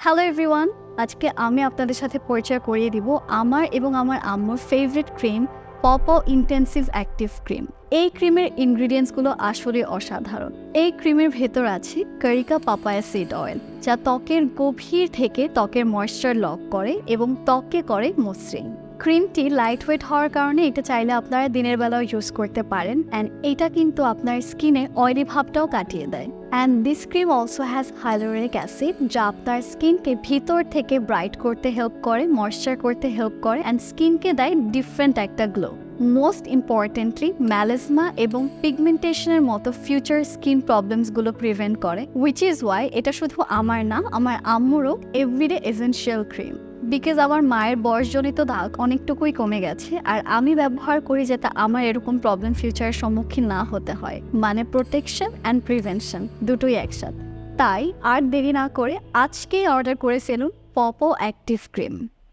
Hello everyone, আজকে আমি আপনাদের সাথে পরিচয় করিয়ে দিব আমার এবং আমার আম্মুর favourite cream পপো intensive active cream. এই ক্রিমের ইনগ্রিডিয়েন্টসগুলো আসলে অসাধারণ। এই ক্রিমের ভেতর আছে কারিকা পাপায়া সিড অয়েল, যা ত্বকের গভীর থেকে ত্বকের ময়েশ্চার লক করে এবং ত্বককে করে মসৃণ। ক্রিমটি লাইট ওয়েট হওয়ার কারণে এটা চাইলে আপনারা দিনের বেলাও ইউজ করতে পারেন, অ্যান্ড এটা কিন্তু আপনার স্কিনে অয়েলি ভাবটাও কাটিয়ে দেয়। And this cream also has হাইলোরিক acid, যা আপনার স্কিনকে ভিতর থেকে ব্রাইট করতে হেল্প করে, ময়েশ্চার করতে হেল্প করে, অ্যান্ড স্কিনকে দেয় ডিফারেন্ট একটা গ্লো। মোস্ট ইম্পর্টেন্টলি ম্যালাজমা এবং পিগমেন্টেশনের মতো ফিউচার স্কিন প্রবলেমসগুলো প্রিভেন্ট করে, উইচ ইজ ওয়াই এটা শুধু আমার না, আমার আম্মুরও এভরিডে এসেনশিয়াল ক্রিম। বিকজ আমার মায়ের বয়সজনিত দাগ অনেকটুকুই কমে গেছে, আর আমি ব্যবহার করি যাতে আমার এরকম প্রবলেম ফিউচারের সম্মুখীন না হতে হয়। মানে প্রোটেকশন অ্যান্ড প্রিভেনশন দুটোই একসাথে। তাই আর দেরি না করে আজকেই অর্ডার করে ফেলুন পপো অ্যাক্টিভ ক্রিম।